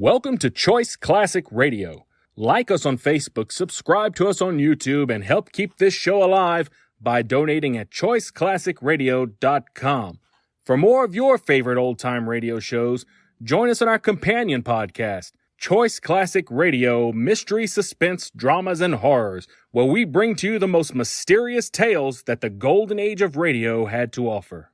Welcome to Choice Classic Radio. Like us on Facebook, subscribe to us on YouTube, and help keep this show alive by donating at choiceclassicradio.com. For more of your favorite old-time radio shows, join us on our companion podcast, Choice Classic Radio, Mystery, Suspense, Dramas, and Horrors, where we bring to you the most mysterious tales that the golden age of radio had to offer.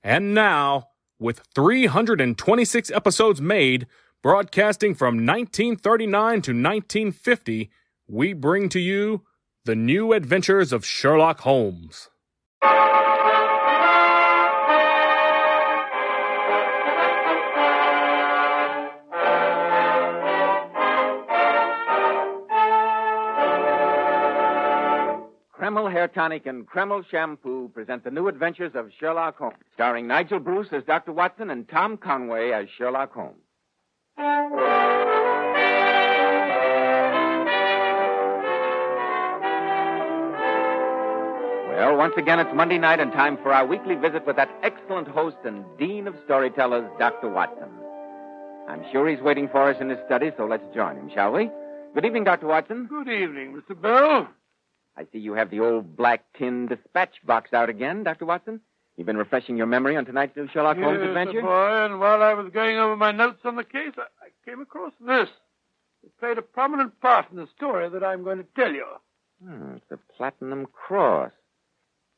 And now, with 326 episodes made, broadcasting from 1939 to 1950, we bring to you The New Adventures of Sherlock Holmes. Kreml Hair Tonic and Kreml Shampoo present The New Adventures of Sherlock Holmes, starring Nigel Bruce as Dr. Watson and Tom Conway as Sherlock Holmes. Well, once again, it's Monday night and time for our weekly visit with that excellent host and dean of storytellers, Dr. Watson. I'm sure he's waiting for us in his study, so let's join him, shall we? Good evening, Dr. Watson. Good evening, Mr. Bell. I see you have the old black tin dispatch box out again, Dr. Watson. You've been refreshing your memory on tonight's new Sherlock Holmes adventure? Yes, boy, and while I was going over my notes on the case, I came across this. It played a prominent part in the story that I'm going to tell you. It's the Platinum Cross.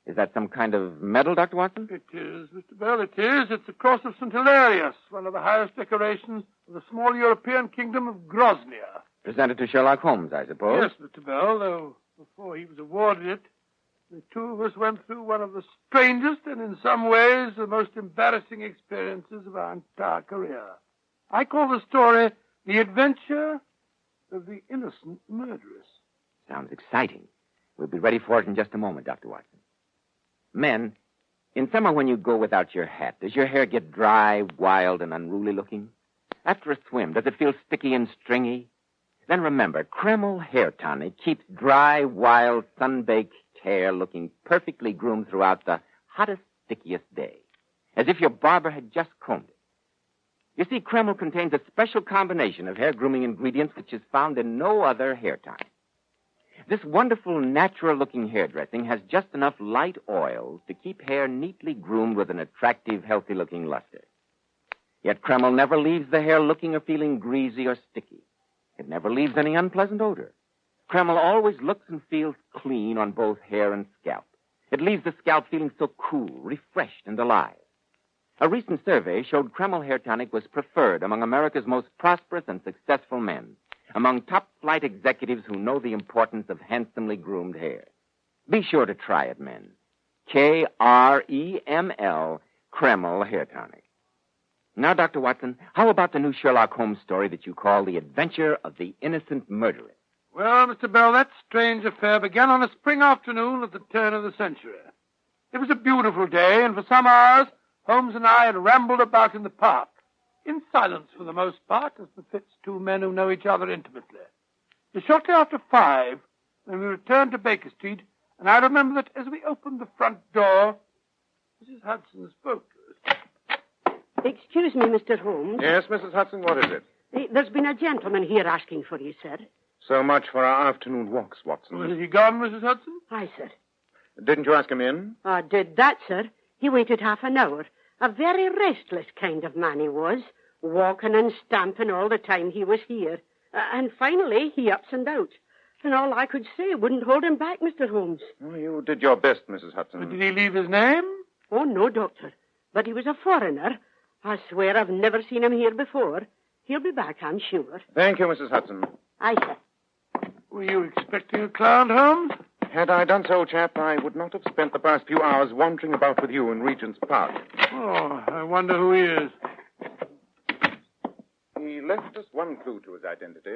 Is that some kind of medal, Dr. Watson? It is, Mr. Bell, it is. It's the Cross of St. Hilarious, one of the highest decorations of the small European kingdom of Grosnia. Presented to Sherlock Holmes, I suppose? Yes, Mr. Bell, though before he was awarded it, the two of us went through one of the strangest and, in some ways, the most embarrassing experiences of our entire career. I call the story The Adventure of the Innocent Murderess. Sounds exciting. We'll be ready for it in just a moment, Dr. Watson. Men, in summer when you go without your hat, does your hair get dry, wild, and unruly looking? After a swim, does it feel sticky and stringy? Then remember, Kreml Hair Tonic keeps dry, wild, sun-baked hair looking perfectly groomed throughout the hottest, stickiest day, as if your barber had just combed it. You see, Kreml contains a special combination of hair grooming ingredients which is found in no other hair tonic. This wonderful, natural-looking hairdressing has just enough light oils to keep hair neatly groomed with an attractive, healthy-looking luster. Yet Kreml never leaves the hair looking or feeling greasy or sticky. It never leaves any unpleasant odor. Kreml always looks and feels clean on both hair and scalp. It leaves the scalp feeling so cool, refreshed, and alive. A recent survey showed Kreml Hair Tonic was preferred among America's most prosperous and successful men, among top-flight executives who know the importance of handsomely groomed hair. Be sure to try it, men. Kreml, Kreml Hair Tonic. Now, Dr. Watson, how about the new Sherlock Holmes story that you call The Adventure of the Innocent Murderess? Well, Mr. Bell, that strange affair began on a spring afternoon at the turn of the century. It was a beautiful day, and for some hours, Holmes and I had rambled about in the park, in silence for the most part, as befits two men who know each other intimately. It was shortly after 5 when we returned to Baker Street, and I remember that as we opened the front door, Mrs. Hudson spoke to us. Excuse me, Mr. Holmes. Yes, Mrs. Hudson, what is it? There's been a gentleman here asking for you, sir. So much for our afternoon walks, Watson. Was he gone, Mrs. Hudson? Aye, sir. Didn't you ask him in? I did that, sir. He waited half an hour. A very restless kind of man he was, walking and stamping all the time he was here. And finally, he ups and out. And all I could say wouldn't hold him back, Mr. Holmes. Well, you did your best, Mrs. Hudson. But did he leave his name? Oh, no, Doctor. But he was a foreigner. I swear I've never seen him here before. He'll be back, I'm sure. Thank you, Mrs. Hudson. Aye, sir. Were you expecting a client, Holmes? Had I done so, chap, I would not have spent the past few hours wandering about with you in Regent's Park. Oh, I wonder who he is. He left us one clue to his identity.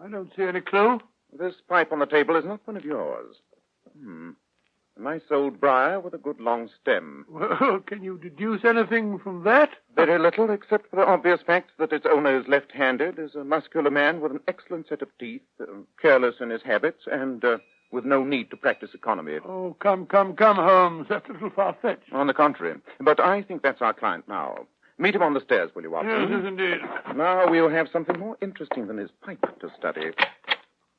I don't see any clue. This pipe on the table is not one of yours. A nice old briar with a good long stem. Well, can you deduce anything from that? Very little, except for the obvious fact that its owner is left-handed, is a muscular man with an excellent set of teeth, careless in his habits, and with no need to practice economy. Oh, come, Holmes. That's a little far-fetched. On the contrary. But I think that's our client now. Meet him on the stairs, will you, Watson? Yes, indeed. Now we'll have something more interesting than his pipe to study.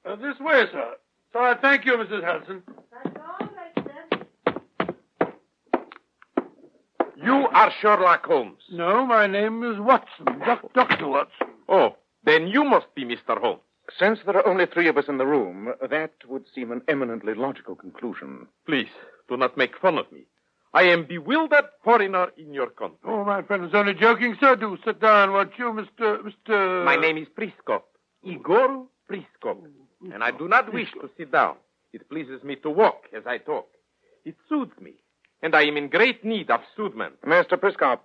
This way, sir. So I thank you, Mrs. Hudson. That's all right, sir. You are Sherlock Holmes. No, my name is Watson, Dr. Watson. Oh, then you must be Mr. Holmes. Since there are only three of us in the room, that would seem an eminently logical conclusion. Please, do not make fun of me. I am bewildered foreigner in your country. Oh, my friend was only joking, sir. Do sit down, won't you, Mr. My name is Priskop, Igor Priskop, and I do not wish to sit down. It pleases me to walk as I talk. It soothes me, and I am in great need of soothment. Mr. Priskop,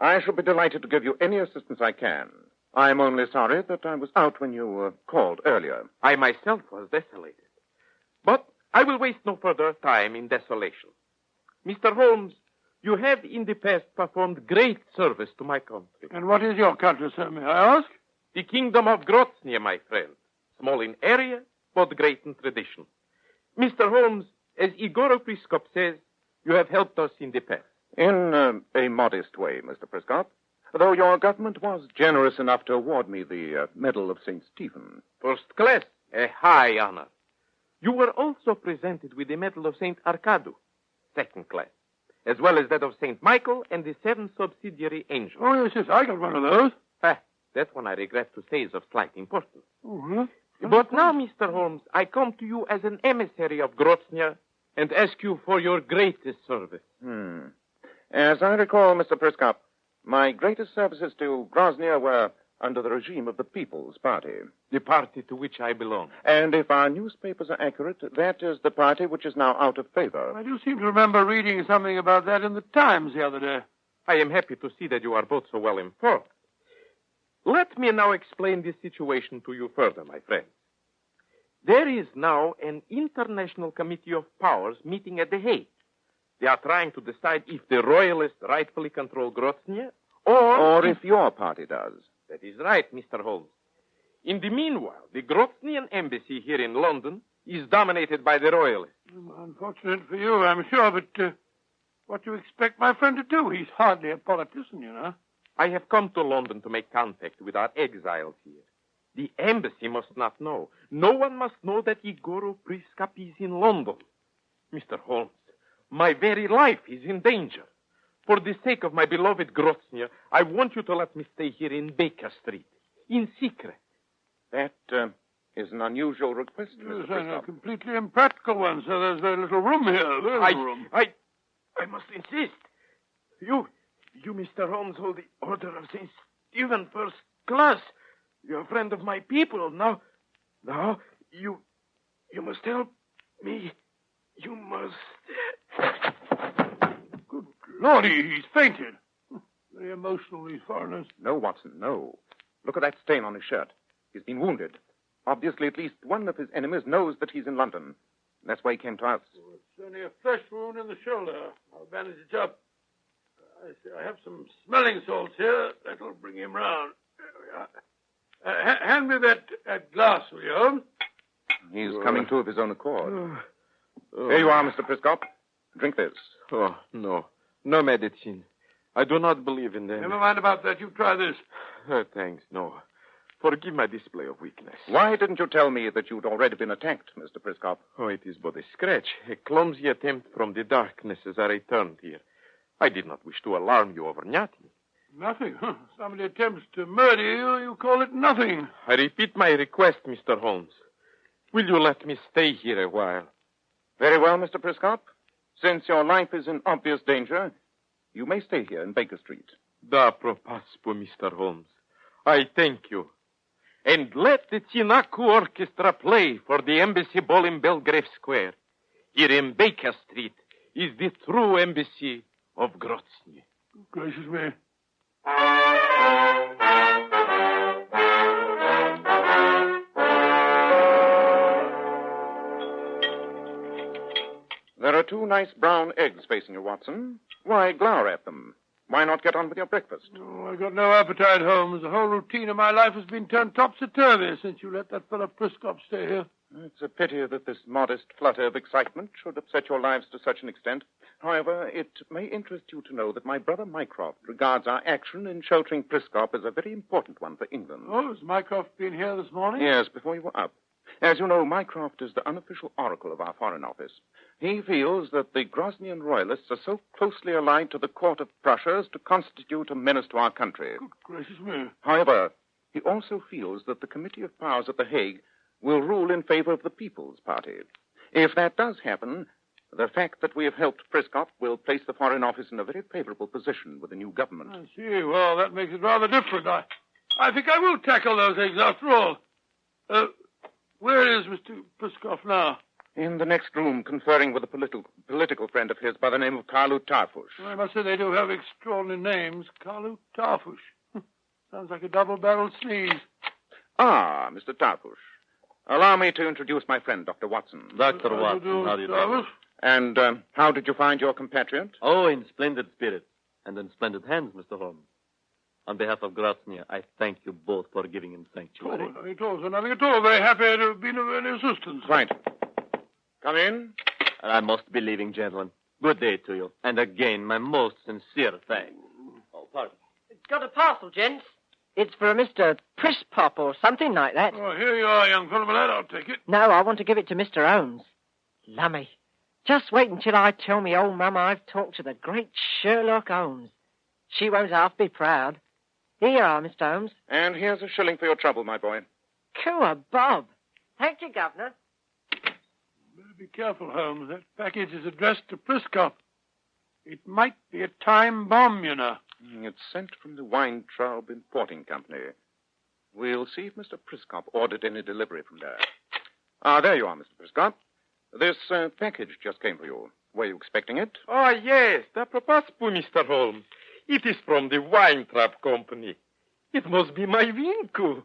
I shall be delighted to give you any assistance I can. I'm only sorry that I was out when you called earlier. I myself was desolated. But I will waste no further time in desolation. Mr. Holmes, you have in the past performed great service to my country. And what is your country, sir, may I ask? The kingdom of Grozny, my friend. Small in area, but great in tradition. Mr. Holmes, as Igor Priskop says, you have helped us in the past. In a modest way, Mr. Priskop. Though your government was generous enough to award me the Medal of St. Stephen. First class, a high honor. You were also presented with the Medal of St. Arcadu, second class, as well as that of St. Michael and the 7 subsidiary angels. Oh, yes, I got one of those. That one I regret to say is of slight importance. Oh, huh? But now, Mr. Holmes, I come to you as an emissary of Grozny and ask you for your greatest service. As I recall, Mr. Priskop, my greatest services to Grozny were under the regime of the People's Party. The party to which I belong. And if our newspapers are accurate, that is the party which is now out of favor. I do seem to remember reading something about that in the Times the other day. I am happy to see that you are both so well informed. Let me now explain this situation to you further, my friends. There is now an international committee of powers meeting at The Hague. They are trying to decide if the royalists rightfully control Grozny or if your party does. That is right, Mr. Holmes. In the meanwhile, the Groznian embassy here in London is dominated by the royalists. Unfortunate for you, I'm sure, but what do you expect my friend to do? He's hardly a politician, you know. I have come to London to make contact with our exiles here. The embassy must not know. No one must know that Igor Priskop is in London. Mr. Holmes, my very life is in danger. For the sake of my beloved Grozny, I want you to let me stay here in Baker Street, in secret. That is an unusual request, Mr. Yes, Priskop. a completely impractical one, sir. There's very little room here. Very little room. I must insist. You, Mr. Holmes, hold the Order of St. Stephen first class. You're a friend of my people. Now, you must help me. You must. Good Lord, he's fainted. Very emotional, these foreigners. No, Watson, no. Look at that stain on his shirt. He's been wounded. Obviously, at least one of his enemies knows that he's in London. That's why he came to us. Oh, it's only a flesh wound in the shoulder. I'll bandage it up. I have some smelling salts here. That'll bring him round. There we are. Hand me that glass, will you, Holmes? He's coming to of his own accord. Here you are, Mr. Priskop. Drink this. Oh, no. No medicine. I do not believe in them. Never mind about that. You try this. Thanks, no. Forgive my display of weakness. Why didn't you tell me that you'd already been attacked, Mr. Priskop? Oh, it is but a scratch. A clumsy attempt from the darkness as I returned here. I did not wish to alarm you over nothing. Nothing? Huh? Somebody attempts to murder you. You call it nothing. I repeat my request, Mr. Holmes. Will you let me stay here a while? Very well, Mr. Priskop. Since your life is in obvious danger, you may stay here in Baker Street. Da propaspo, Mr. Holmes. I thank you. And let the Tinaku Orchestra play for the embassy ball in Belgrave Square. Here in Baker Street is the true embassy of Grozny. Gracious me. There are 2 nice brown eggs facing you, Watson. Why glower at them? Why not get on with your breakfast? Oh, I've got no appetite, Holmes. The whole routine of my life has been turned topsy-turvy since you let that fellow Priskop stay here. It's a pity that this modest flutter of excitement should upset your lives to such an extent. However, it may interest you to know that my brother Mycroft regards our action in sheltering Priscop as a very important one for England. Oh, has Mycroft been here this morning? Yes, before you were up. As you know, Mycroft is the unofficial oracle of our Foreign Office. He feels that the Grosnian royalists are so closely allied to the court of Prussia as to constitute a menace to our country. Good gracious me. However, he also feels that the Committee of Powers at The Hague will rule in favor of the People's Party. If that does happen, the fact that we have helped Priscop will place the Foreign Office in a very favorable position with the new government. I see. Well, that makes it rather different. I think I will tackle those eggs after all. Where is Mr. Priscop now? In the next room, conferring with a political friend of his by the name of Carlu Tarfush. Well, I must say they do have extraordinary names. Carlu Tarfush. Sounds like a double-barreled sneeze. Ah, Mr. Tarfush. Allow me to introduce my friend, Dr. Watson. Dr. Watson, how do you do? And how did you find your compatriot? Oh, in splendid spirits and in splendid hands, Mr. Holmes. On behalf of Grosnia, I thank you both for giving him sanctuary. Oh, nothing at all, sir. Nothing at all. Very happy to have been of any assistance. Right. Come in. I must be leaving, gentlemen. Good day to you. And again, my most sincere thanks. Oh, pardon. Got a parcel, gents. It's for a Mr. Prispop or something like that. Oh, here you are, young fellow. Well, I'll take it. No, I want to give it to Mr. Holmes. Lummy. Just wait until I tell me old mum I've talked to the great Sherlock Holmes. She won't half be proud. Here you are, Mr. Holmes. And here's a shilling for your trouble, my boy. Cool, Bob. Thank you, Governor. Better be careful, Holmes. That package is addressed to Priscop. It might be a time bomb, you know. It's sent from the Weintraub Importing Company. We'll see if Mr. Priscop ordered any delivery from there. Ah, there you are, Mr. Priscop. This package just came for you. Were you expecting it? Oh, yes. Apropos, Mr. Holmes. It is from the Weintraub Company. It must be my Vinku.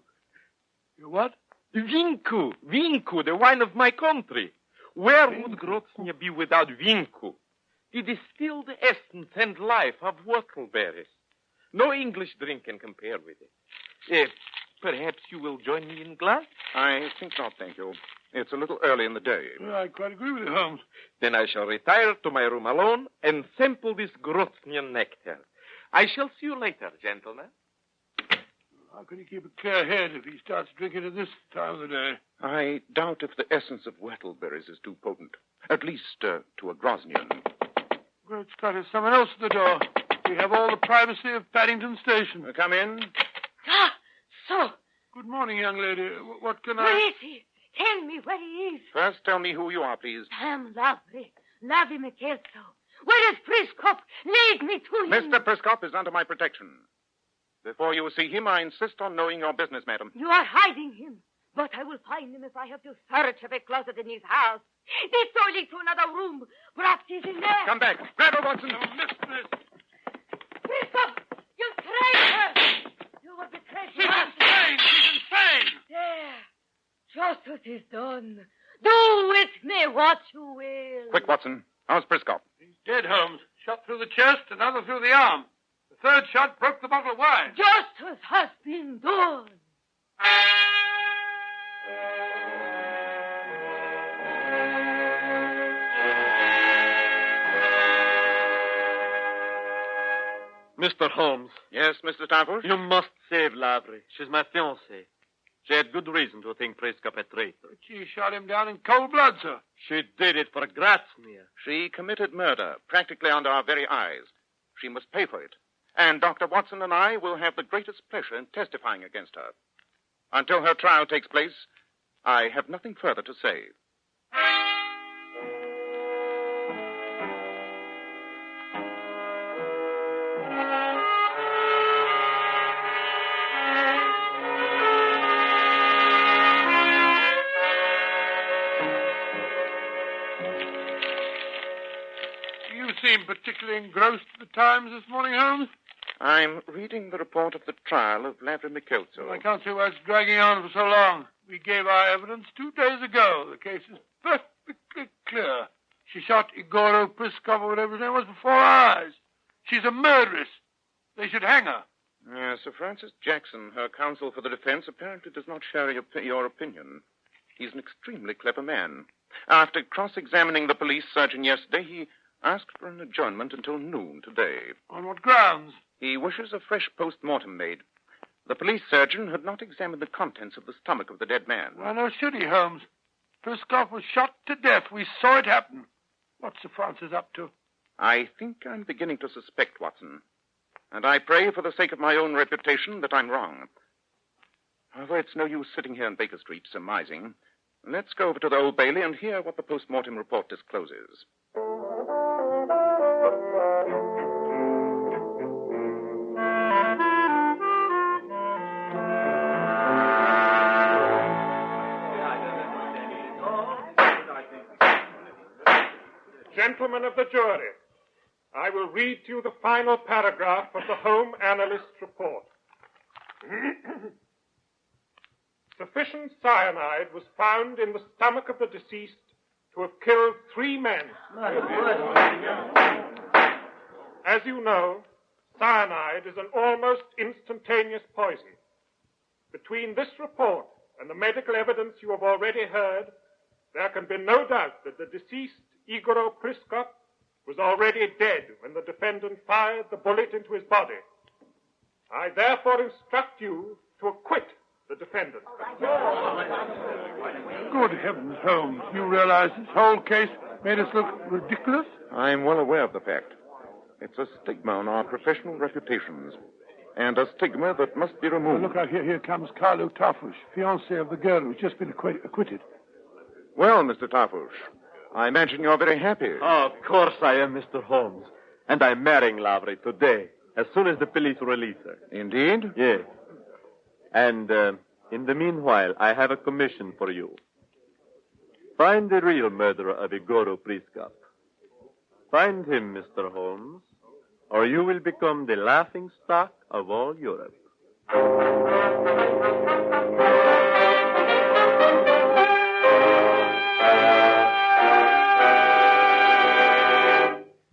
You what? Vinku. Vinku, the wine of my country. Where would Groznia be without Vinku? The distilled essence and life of whortleberries. No English drink can compare with it. Perhaps you will join me in glass? I think not, thank you. It's a little early in the day. Well, I quite agree with you, Holmes. Then I shall retire to my room alone and sample this Groznian nectar. I shall see you later, gentlemen. How can he keep a clear head if he starts drinking at this time of the day? I doubt if the essence of whortleberries is too potent. At least to a Grosnian. Great Scott, there's someone else at the door. We have all the privacy of Paddington Station. Come in. Ah, so, Good morning, young lady. What can where is he? Tell me where he is. First, tell me who you are, please. Sam Lavry McKelso. Where is Priscop? Lead me to him. Mr. Priscop is under my protection. Before you see him, I insist on knowing your business, madam. You are hiding him. But I will find him if I have to search every closet in his house. This door leads to another room. Perhaps he's in there. Come back. Grab her, Watson. No, mistress. Priscop, you traitor! You will betray She's insane. She's insane. There. Justice is done. Do with me what you will. Quick, Watson. How's Priscop? He's dead, Holmes. Shot through the chest, another through the arm. The third shot broke the bottle of wine. Justice has been done. Mr. Holmes, Yes, Mr. Tarfush? you must save Lavry. She's my fiancée. She had good reason to think Priscop a traitor. She shot him down in cold blood, sir. She did it for Groznia. She committed murder, practically under our very eyes. She must pay for it. And Dr. Watson and I will have the greatest pleasure in testifying against her. Until her trial takes place, I have nothing further to say. You seem particularly engrossed at the Times this morning, Holmes. I'm reading the report of the trial of Lavry McKelso. I can't see why it's dragging on for so long. We gave our evidence 2 days ago. The case is perfectly clear. She shot Igoro Priscop, or whatever his name was, before our eyes. She's a murderess. They should hang her. Sir Francis Jackson, her counsel for the defense, apparently does not share your opinion. He's an extremely clever man. After cross-examining the police surgeon yesterday, he asked for an adjournment until noon today. On what grounds? He wishes a fresh post-mortem made. The police surgeon had not examined the contents of the stomach of the dead man. Why, no should he, Holmes? Priscop was shot to death. We saw it happen. What's Sir Francis up to? I think I'm beginning to suspect, Watson. And I pray for the sake of my own reputation that I'm wrong. However, it's no use sitting here in Baker Street surmising. Let's go over to the Old Bailey and hear what the postmortem report discloses. Gentlemen of the jury, I will read to you the final paragraph of the Home Analyst's report. Sufficient cyanide was found in the stomach of the deceased to have killed 3 men. As you know, cyanide is an almost instantaneous poison. Between this report and the medical evidence you have already heard, there can be no doubt that the deceased, Igor Priscop, was already dead when the defendant fired the bullet into his body. I therefore instruct you to acquit the defendant. Good heavens, Holmes. You realize this whole case made us look ridiculous? I'm well aware of the fact. It's a stigma on our professional reputations, and a stigma that must be removed. Look out here. Here comes Carlo Tarfush, fiancé of the girl who's just been acquitted. Well, Mr. Tarfush, I imagine you're very happy. Oh, of course I am, Mr. Holmes. And I'm marrying Lavry today, as soon as the police release her. Indeed? Yes. And in the meanwhile, I have a commission for you. Find the real murderer of Igor Priscop. Find him, Mr. Holmes, or you will become the laughing stock of all Europe.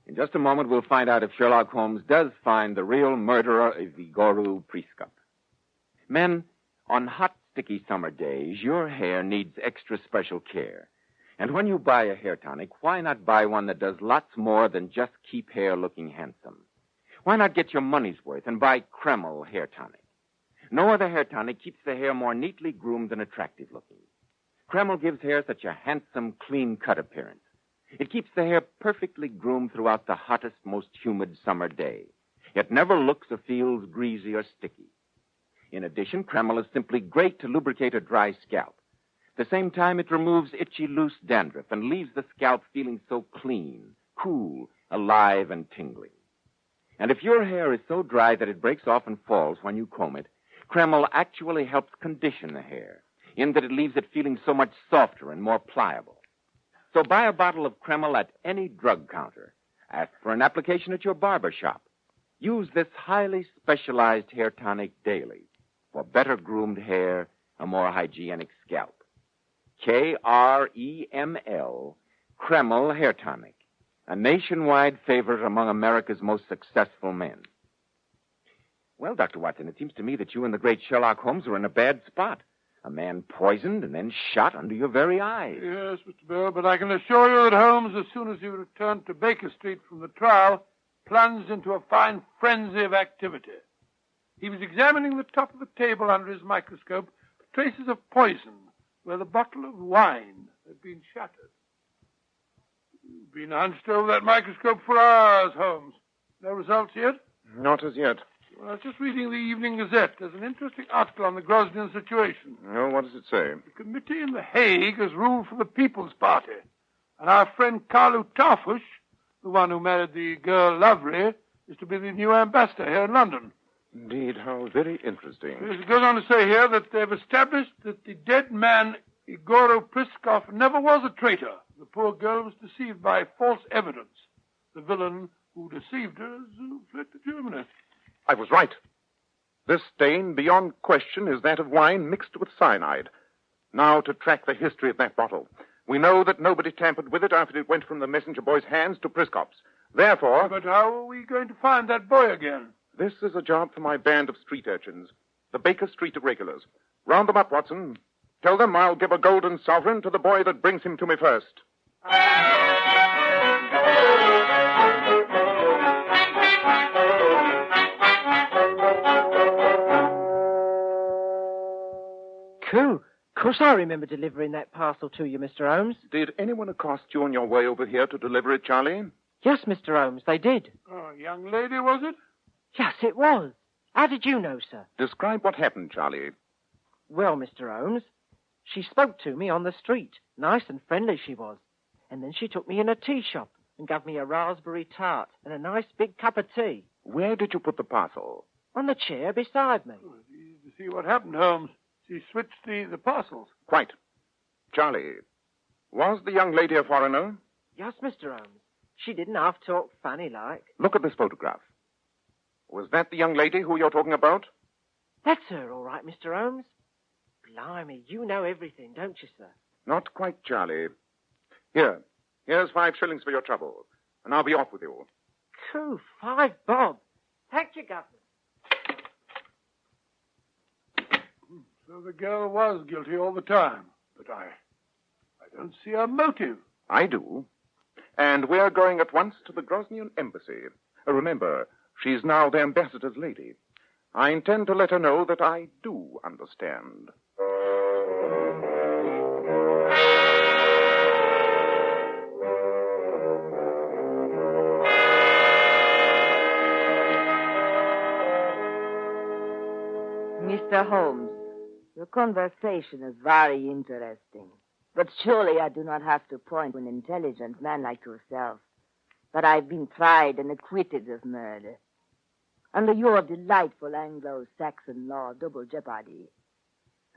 In just a moment, we'll find out if Sherlock Holmes does find the real murderer of Igor Priscop. Men, on hot, sticky summer days, your hair needs extra special care. And when you buy a hair tonic, why not buy one that does lots more than just keep hair looking handsome? Why not get your money's worth and buy Kreml hair tonic? No other hair tonic keeps the hair more neatly groomed and attractive looking. Kreml gives hair such a handsome, clean-cut appearance. It keeps the hair perfectly groomed throughout the hottest, most humid summer day. It never looks or feels greasy or sticky. In addition, Kreml is simply great to lubricate a dry scalp. At the same time, it removes itchy, loose dandruff and leaves the scalp feeling so clean, cool, alive, and tingling. And if your hair is so dry that it breaks off and falls when you comb it, Kreml actually helps condition the hair, in that it leaves it feeling so much softer and more pliable. So buy a bottle of Kreml at any drug counter. Ask for an application at your barber shop. Use this highly specialized hair tonic daily for better groomed hair, a more hygienic scalp. Kreml, Kreml Hair Tonic, a nationwide favorite among America's most successful men. Well, Dr. Watson, it seems to me that you and the great Sherlock Holmes are in a bad spot. A man poisoned and then shot under your very eyes. Yes, Mr. Bell, but I can assure you that Holmes, as soon as he returned to Baker Street from the trial, plunged into a fine frenzy of activity. He was examining the top of the table under his microscope for traces of poison where the bottle of wine had been shattered. You've been hunched over that microscope for hours, Holmes. No results yet? Not as yet. Well, I was just reading the Evening Gazette. There's an interesting article on the Grosnian situation. Oh, what does it say? The committee in The Hague has ruled for the People's Party. And our friend Carlo Tarfush, the one who married the girl Lavry, is to be the new ambassador here in London. Indeed, how very interesting. It goes on to say here that they've established that the dead man, Igor Priscop, never was a traitor. The poor girl was deceived by false evidence. The villain who deceived her has fled to Germany. I was right. This stain, beyond question, is that of wine mixed with cyanide. Now to track the history of that bottle. We know that nobody tampered with it after it went from the messenger boy's hands to Priscop's. Therefore... But how are we going to find that boy again? This is a job for my band of street urchins, the Baker Street Irregulars. Round them up, Watson. Tell them I'll give a golden sovereign to the boy that brings him to me first. Cool. Of course I remember delivering that parcel to you, Mr. Holmes. Did anyone accost you on your way over here to deliver it, Charlie? Yes, Mr. Holmes, they did. Oh, young lady, was it? Yes, it was. How did you know, sir? Describe what happened, Charlie. Well, Mr. Holmes, she spoke to me on the street. Nice and friendly she was. And then she took me in a tea shop and gave me a raspberry tart and a nice big cup of tea. Where did you put the parcel? On the chair beside me. Oh, it's easy to see what happened, Holmes. She switched the parcels. Quite. Charlie, was the young lady a foreigner? Yes, Mr. Holmes. She didn't half talk funny like. Look at this photograph. Was that the young lady who you're talking about? That's her, all right, Mr. Holmes. Blimey, you know everything, don't you, sir? Not quite, Charlie. Here's 5 shillings for your trouble, and I'll be off with you. Cool, 5 bob. Thank you, Governor. So the girl was guilty all the time. But I don't see her motive. I do. And we're going at once to the Grosnian embassy. Remember, she's now the ambassador's lady. I intend to let her know that I do understand. Mr. Holmes, your conversation is very interesting. But surely I do not have to point to an intelligent man like yourself. But I've been tried and acquitted of murder. Under your delightful Anglo-Saxon law, double jeopardy,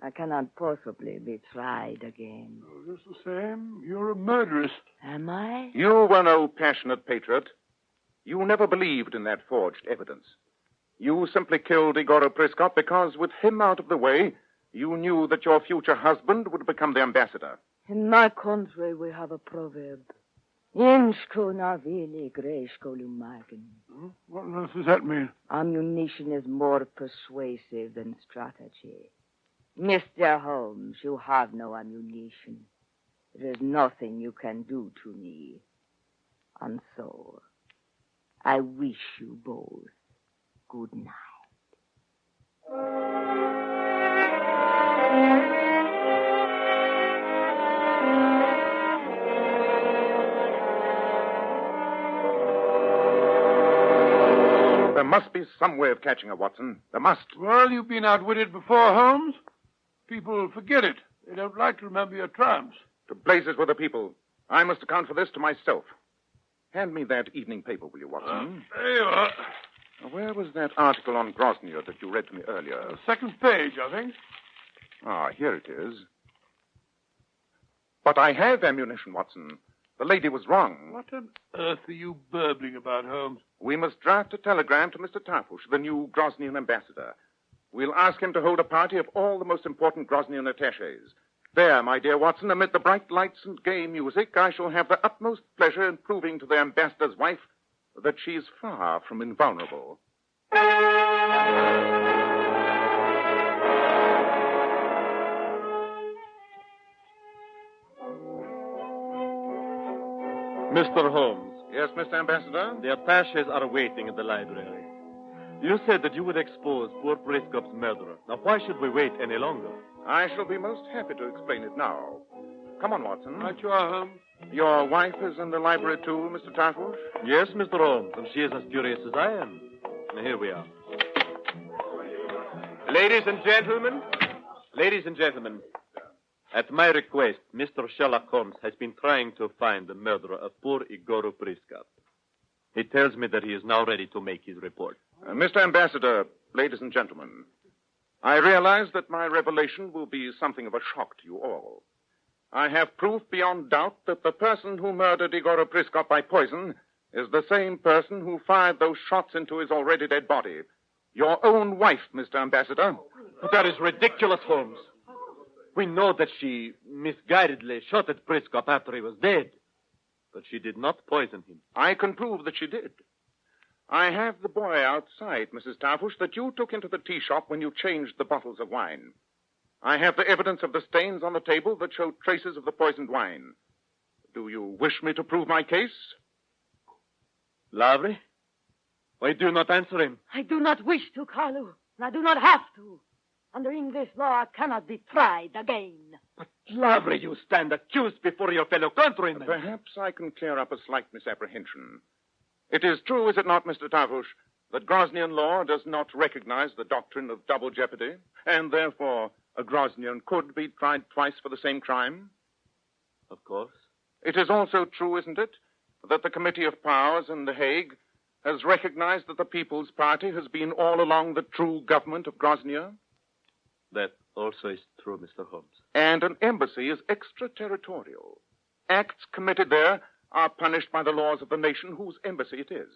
I cannot possibly be tried again. Oh, just the same, you're a murderess. Am I? You were no passionate patriot. You never believed in that forged evidence. You simply killed Igor Priskop because, with him out of the way, you knew that your future husband would become the ambassador. In my country, we have a proverb. Inshko navili greshko lumagen. What on earth does that mean? Ammunition is more persuasive than strategy. Mr. Holmes, you have no ammunition. There is nothing you can do to me. And so, I wish you both good night. There must be some way of catching her, Watson. There must. Well, you've been outwitted before, Holmes. People forget it. They don't like to remember your triumphs. To blazes with the people. I must account for this to myself. Hand me that evening paper, will you, Watson? There you are. Now, where was that article on Grosnier that you read to me earlier? Second page, I think. Ah, here it is. But I have ammunition, Watson. The lady was wrong. What on earth are you burbling about, Holmes? We must draft a telegram to Mr. Tarfush, the new Grosnian ambassador. We'll ask him to hold a party of all the most important Grosnian attaches. There, my dear Watson, amid the bright lights and gay music, I shall have the utmost pleasure in proving to the ambassador's wife that she's far from invulnerable. Mr. Holmes, Yes, Mr. Ambassador? the attaches are waiting in the library. You said that you would expose poor Priskop's murderer. Now, why should we wait any longer? I shall be most happy to explain it now. Come on, Watson. Right you are, Holmes. Your wife is in the library, too, Mr. Tarfush? Yes, Mr. Holmes, and she is as curious as I am. Now, here we are. Ladies and gentlemen, at my request, Mr. Sherlock Holmes has been trying to find the murderer of poor Igor Priskop. He tells me that he is now ready to make his report. Mr. Ambassador, ladies and gentlemen, I realize that my revelation will be something of a shock to you all. I have proof beyond doubt that the person who murdered Igor Priskop by poison is the same person who fired those shots into his already dead body. Your own wife, Mr. Ambassador. But that is ridiculous, Holmes. We know that she misguidedly shot at Priskop after he was dead. But she did not poison him. I can prove that she did. I have the boy outside, Mrs. Tarfush, that you took into the tea shop when you changed the bottles of wine. I have the evidence of the stains on the table that show traces of the poisoned wine. Do you wish me to prove my case? Lavry? Why do you not answer him? I do not wish to, Carlo. I do not have to. Under English law, I cannot be tried again. But, Lavry, you stand accused before your fellow countrymen. Perhaps I can clear up a slight misapprehension. It is true, is it not, Mr. Tarbush, that Grosnian law does not recognize the doctrine of double jeopardy, and therefore a Grosnian could be tried twice for the same crime? Of course. It is also true, isn't it, that the Committee of Powers in The Hague has recognized that the People's Party has been all along the true government of Grosnia? That also is true, Mr. Holmes. And an embassy is extraterritorial. Acts committed there are punished by the laws of the nation whose embassy it is.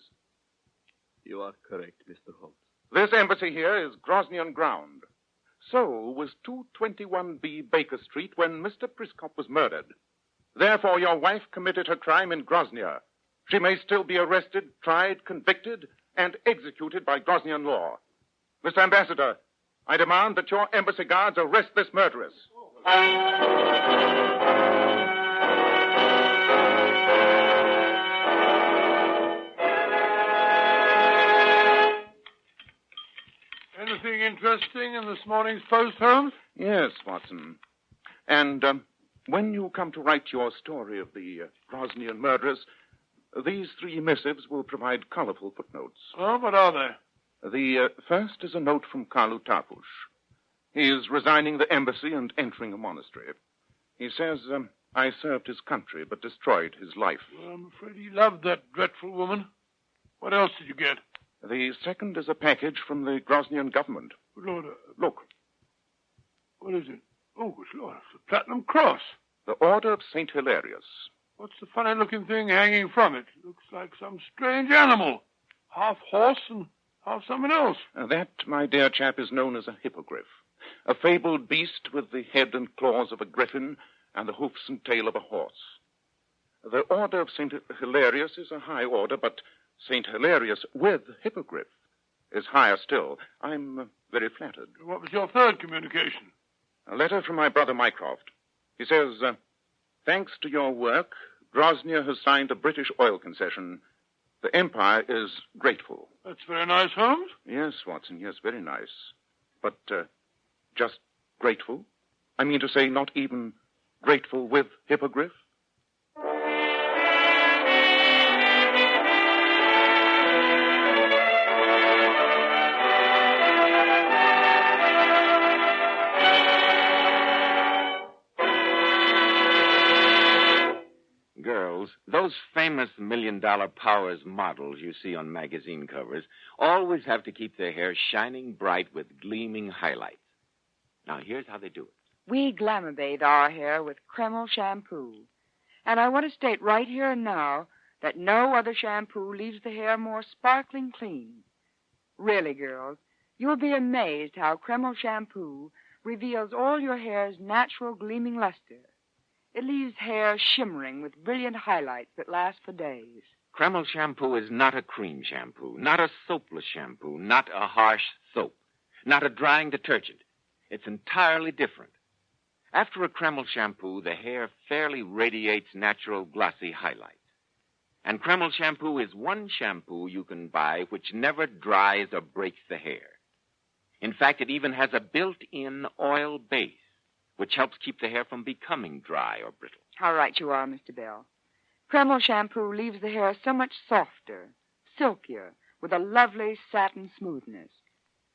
You are correct, Mr. Holmes. This embassy here is Grosnian ground. So was 221B Baker Street when Mr. Priscop was murdered. Therefore, your wife committed her crime in Grosnia. She may still be arrested, tried, convicted, and executed by Grosnian law. Mr. Ambassador, I demand that your embassy guards arrest this murderess. Anything interesting in this morning's Post, Holmes? Yes, Watson. And when you come to write your story of the Grosnian murderess, these 3 missives will provide colorful footnotes. Oh, what are they? The first is a note from Carlo Tarpush. He is resigning the embassy and entering a monastery. He says, I served his country but destroyed his life. Well, I'm afraid he loved that dreadful woman. What else did you get? The second is a package from the Grosnian government. Good Lord, Look. what is it? Oh, good Lord, it's a platinum cross. The Order of St. Hilarious. What's the funny-looking thing hanging from it? Looks like some strange animal. Half horse and half something else. That, my dear chap, is known as a hippogriff. A fabled beast with the head and claws of a griffin and the hoofs and tail of a horse. The Order of St. Hilarious is a high order, but St. Hilarious with hippogriff is higher still. I'm very flattered. What was your third communication? A letter from my brother Mycroft. He says, thanks to your work, Grosnia has signed a British oil concession. The Empire is grateful. That's very nice, Holmes. Yes, Watson, yes, very nice. But just grateful? I mean to say not even grateful with hippogriff? Girls, those famous $1 million Powers models you see on magazine covers always have to keep their hair shining bright with gleaming highlights. Now, here's how they do it. We glamour bathe our hair with Kreml shampoo. And I want to state right here and now that no other shampoo leaves the hair more sparkling clean. Really, girls, you'll be amazed how Kreml shampoo reveals all your hair's natural gleaming luster. It leaves hair shimmering with brilliant highlights that last for days. Kreml shampoo is not a cream shampoo, not a soapless shampoo, not a harsh soap, not a drying detergent. It's entirely different. After a Kreml shampoo, the hair fairly radiates natural glossy highlights. And Kreml shampoo is one shampoo you can buy which never dries or breaks the hair. In fact, it even has a built-in oil base, which helps keep the hair from becoming dry or brittle. How right you are, Mr. Bell. Kreml shampoo leaves the hair so much softer, silkier, with a lovely satin smoothness.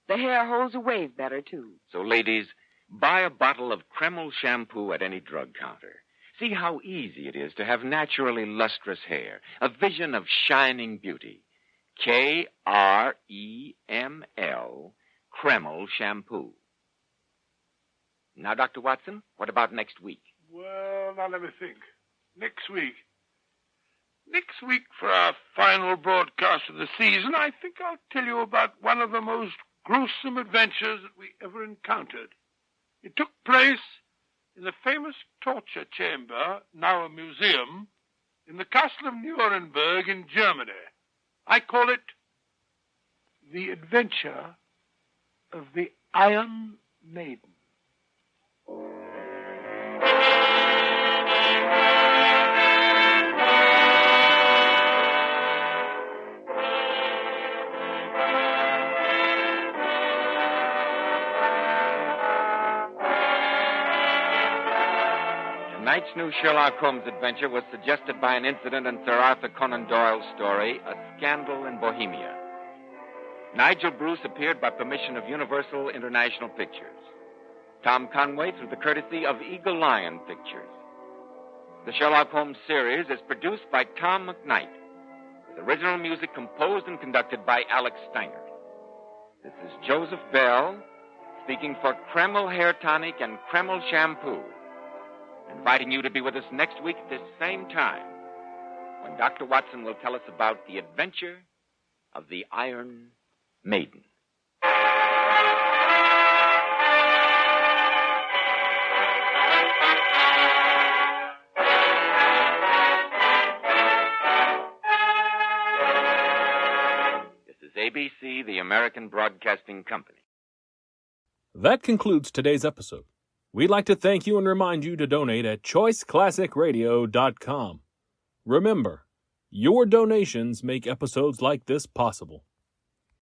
The hair holds a wave better, too. So, ladies, buy a bottle of Kreml shampoo at any drug counter. See how easy it is to have naturally lustrous hair, a vision of shining beauty. Kreml, Kreml shampoo. Now, Dr. Watson, what about next week? Well, now let me think. Next week for our final broadcast of the season, I think I'll tell you about one of the most gruesome adventures that we ever encountered. It took place in the famous torture chamber, now a museum, in the castle of Nuremberg in Germany. I call it The Adventure of the Iron Maiden. Tonight's new Sherlock Holmes adventure was suggested by an incident in Sir Arthur Conan Doyle's story, A Scandal in Bohemia. Nigel Bruce appeared by permission of Universal International Pictures. Tom Conway through the courtesy of Eagle Lion Pictures. The Sherlock Holmes series is produced by Tom McKnight, with original music composed and conducted by Alex Steiner. This is Joseph Bell, speaking for Kreml Hair Tonic and Kreml Shampoo, inviting you to be with us next week at this same time, when Dr. Watson will tell us about the adventure of the Iron Maiden. ABC, the American Broadcasting Company. That concludes today's episode. We'd like to thank you and remind you to donate at choiceclassicradio.com. Remember, your donations make episodes like this possible.